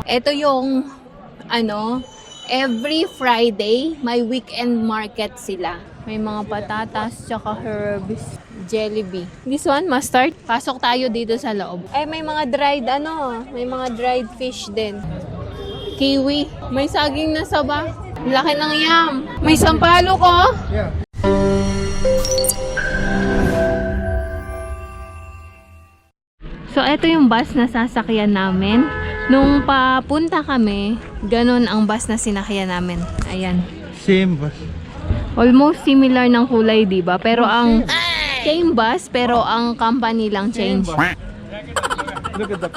Ito yung, every Friday, may weekend market sila. May mga patatas, tsaka herbs, Jollibee. This one, mustard. Pasok tayo dito sa loob. Ay, may mga may mga dried fish din. Kiwi. May saging na saba. Laki ng yam. May sampalok ko. Yeah. So, ito yung bus na sasakyan namin. Nung papunta kami, ganun ang bus na sinakyan namin. Ayan. Same bus. Almost similar ng kulay, diba? Pero ang same bus, pero ang company lang change. Look at the...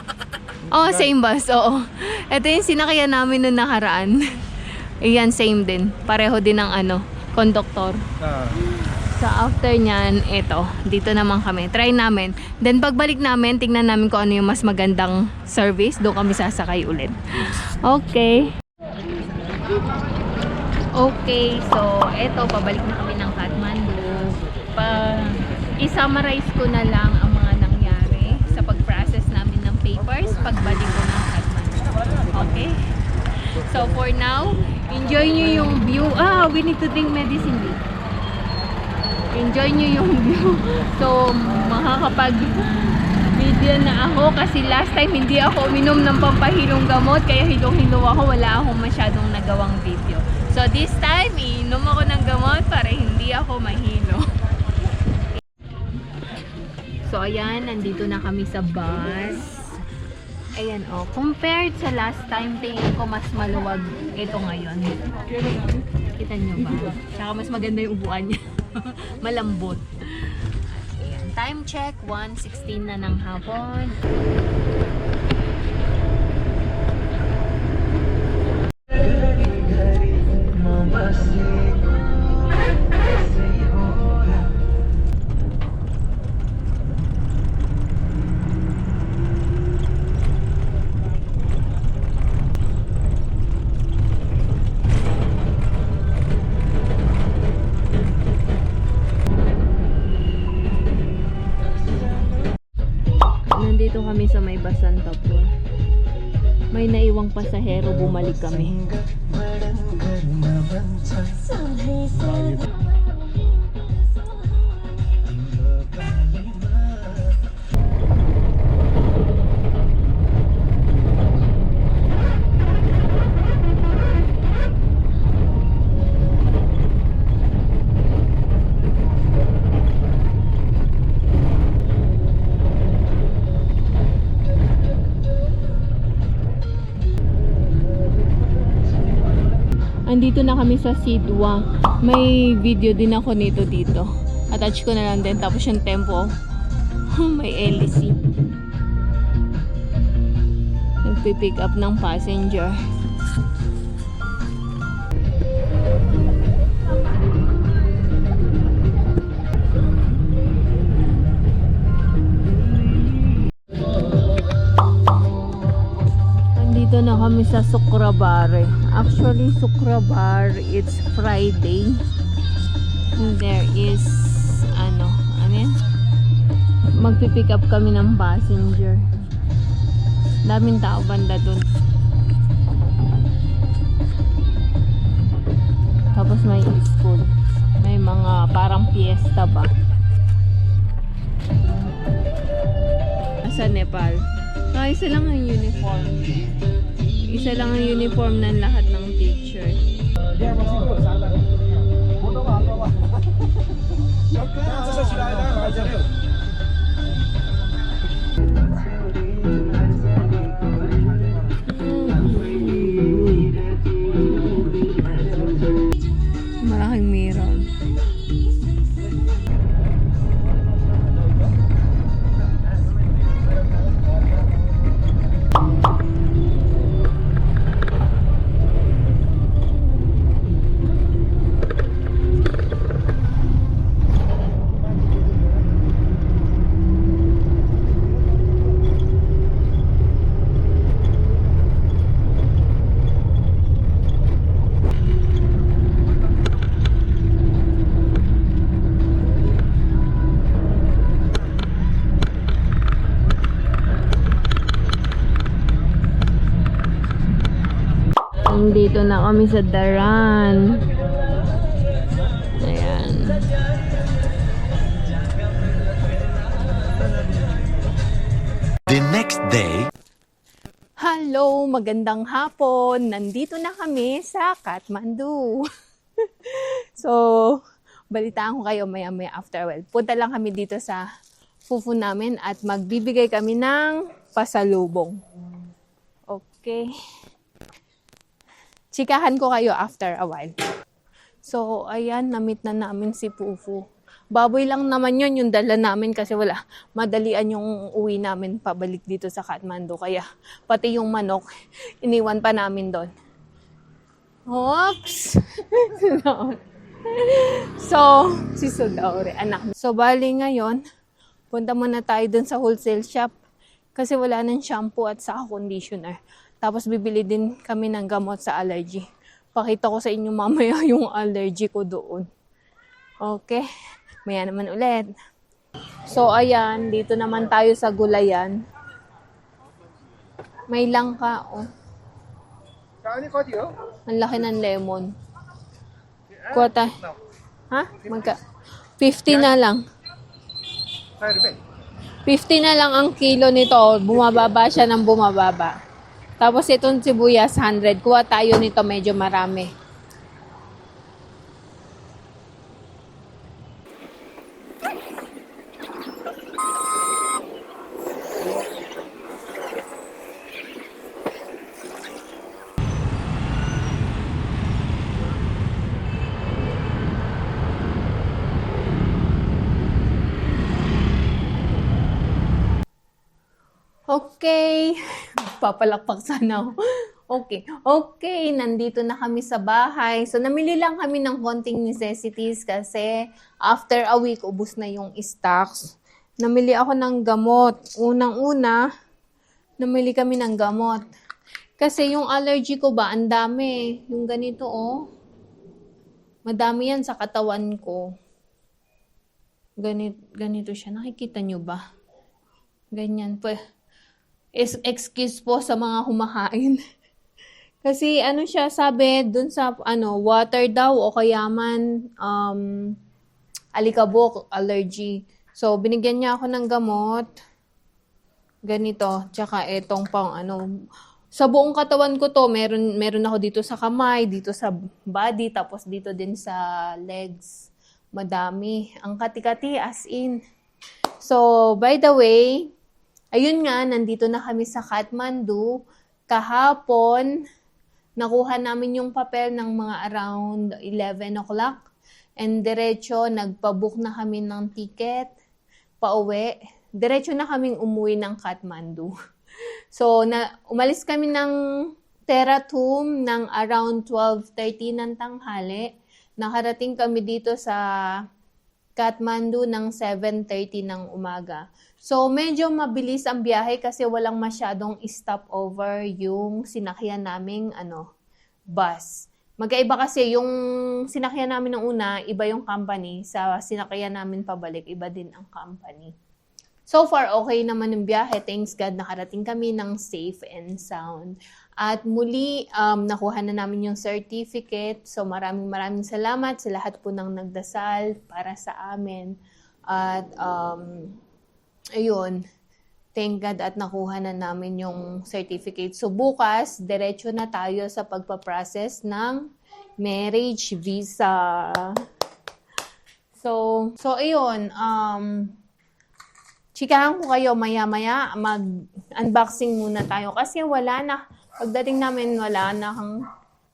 Oh, same bus. Oo. Ito yung sinakyan namin nung nakaraan. Ayan, same din. Pareho din ng conductor. So after nyan, eto, dito naman kami. Try namin. Then pagbalik namin, tingnan namin kung ano yung mas magandang service. Doon kami sasakay ulit. Okay. Okay, so eto, pabalik na kami ng Kathmandu. I-summarize ko na lang ang mga nangyari sa pag-process namin ng papers pagbalik ko ng Kathmandu. Okay? So for now, enjoy nyo yung view. We need to drink medicine. Enjoy nyo yung view. So, makakapag-video na ako kasi last time hindi ako uminom ng pampahilong gamot kaya hilong-hilo ako. Wala akong masyadong nagawang video. So, this time, iinom ako ng gamot para hindi ako mahilo. So, ayan. Nandito na kami sa bus. Ayan, compared sa last time, tingin ko mas maluwag ito ngayon. Kita nyo ba? Saka mas maganda yung upuan niya. Malambot. Ayan. Time check, 1:16 na ng hapon. Nandito kami sa may Basantapur. May naiwang pasahero, bumalik kami. Andito na kami sa Sidwa. May video din ako nito dito. Attach ko na lang din. Tapos yung tempo. May LC. Nagpipick up ng passenger. Dito na kami sa Sukrabare. Actually, Sukrabar, it's Friday. And there is, ano yan? Magpipick up kami ng passenger. Daming tao banda dun. Tapos may school. May mga parang fiesta ba? Sa Nepal. Isa lang ang uniform. Isa lang ang uniform ng lahat ng teacher. Malaking meron. Nandito na kami sa Daran. Ayan. The next day. Hello, magandang hapon. Nandito na kami sa Kathmandu. So, balitaan ko kayo maya-maya after well. Punta lang kami dito sa fufu namin at magbibigay kami ng pasalubong. Okay. Chikahan ko kayo after a while. So, ayan, na-meet na namin si Fufu. Baboy lang naman yun, yung dala namin kasi wala. Madalian yung uwi namin pabalik dito sa Kathmandu. Kaya, pati yung manok, iniwan pa namin doon. Oops! So, si Sudaure, anak. So, bali ngayon, punta muna tayo dun sa wholesale shop. Kasi wala nang shampoo at saka conditioner. Tapos, bibili din kami ng gamot sa allergy. Pakita ko sa inyo mamaya yung allergy ko doon. Okay. Maya naman ulit. So, ayan. Dito naman tayo sa gulayan. May langka, oh. Ang laki ng lemon. Kuha tayo. Ha? 50 na lang. 50 na lang ang kilo nito. Bumababa siya ng bumababa. Tapos itong sibuyas, 100. Kuha tayo nito, medyo marami. Okay. Papalakpak sana ako. Okay. Nandito na kami sa bahay. So, namili lang kami ng konting necessities kasi after a week, ubos na yung stocks. Namili ako ng gamot. Unang-una, namili kami ng gamot. Kasi yung allergy ko ba, ang dami. Yung ganito, oh. Madami yan sa katawan ko. Ganito siya. Nakikita nyo ba? Ganyan po. Excuse po sa mga kumakain. Kasi ano siya sabi dun sa water daw o kaya man alikabok, allergy. So binigyan niya ako ng gamot. Ganito, tsaka etong pang sa buong katawan ko to, meron ako dito sa kamay, dito sa body, tapos dito din sa legs. Madami. Ang kati-kati as in. So by the way, ayun nga, nandito na kami sa Kathmandu. Kahapon, nakuha namin yung papel ng mga around 11 o'clock. And diretso, nagpabook na kami ng ticket, pauwi. Diretso na kaming umuwi ng Kathmandu. So, umalis kami ng Teratum ng around 12:30 ng tanghali. Nakarating kami dito sa Kathmandu ng 7:30 ng umaga. So, medyo mabilis ang biyahe kasi walang masyadong stopover yung sinakyan naming bus. Magkaiba kasi yung sinakyan namin ng una, iba yung company. Sa sinakyan namin pabalik, iba din ang company. So far, okay naman yung biyahe. Thanks God, nakarating kami ng safe and sound. At muli, nakuha na namin yung certificate. So maraming salamat sa lahat po ng nagdasal para sa amin. At ayun, thank God at nakuha na namin yung certificate. So bukas, diretso na tayo sa pagpaprocess ng marriage visa. So ayun, chikahan ko kayo maya-maya, mag-unboxing muna tayo. Kasi wala na, pagdating namin wala na,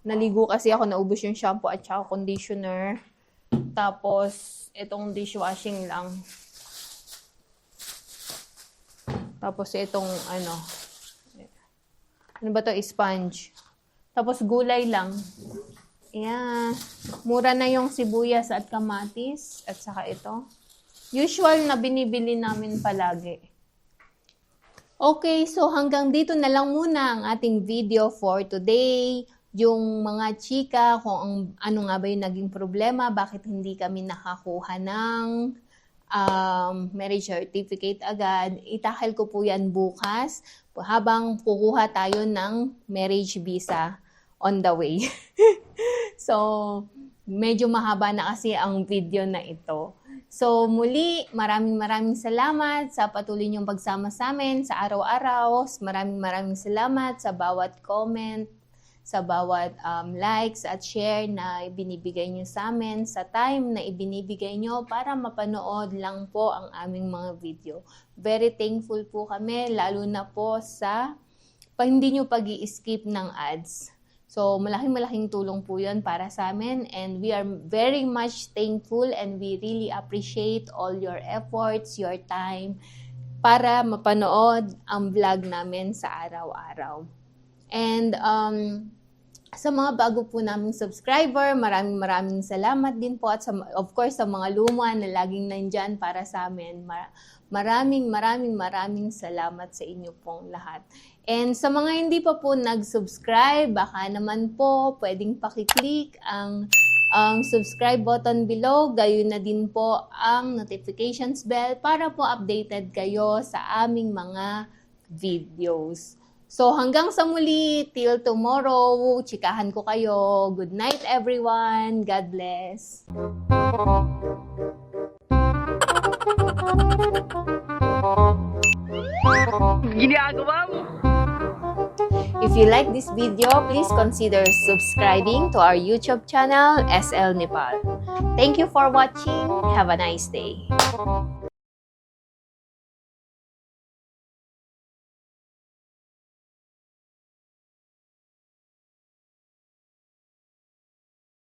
naligo kasi ako, naubos yung shampoo at saka conditioner. Tapos, itong dishwashing lang. Tapos, itong ano ba to, sponge. Tapos, gulay lang. Ayan. Mura na yung sibuyas at kamatis. At saka ito. Usual na binibili namin palagi. Okay, so hanggang dito na lang muna ang ating video for today. Yung mga chika, kung ano nga ba yung naging problema, bakit hindi kami nakakuha ng marriage certificate agad. Itakal ko po yan bukas habang kukuha tayo ng marriage visa. on the way. So, medyo mahaba na kasi ang video na ito. So, muli, maraming salamat sa patuloy niyong pagsama sa amin sa araw-araw. Maraming salamat sa bawat comment, sa bawat likes at share na ibinibigay niyo sa amin, sa time na ibinibigay niyo para mapanood lang po ang aming mga video. Very thankful po kami, lalo na po sa hindi niyo pag-i-skip ng ads. So, malaking tulong po yun para sa amin, and we are very much thankful and we really appreciate all your efforts, your time para mapanood ang vlog namin sa araw-araw. And sa mga bago po naming subscriber, maraming salamat din po, at of course sa mga luma na laging nandyan para sa amin. Maraming salamat sa inyo pong lahat. And sa mga hindi pa po nag-subscribe, baka naman po pwedeng pakiclick ang subscribe button below. Gayon na din po ang notifications bell para po updated kayo sa aming mga videos. So hanggang sa muli, till tomorrow, chikahan ko kayo. Good night everyone. God bless. Ginagawa mo! If you like this video, please consider subscribing to our YouTube channel, SL Nepal. Thank you for watching. Have a nice day.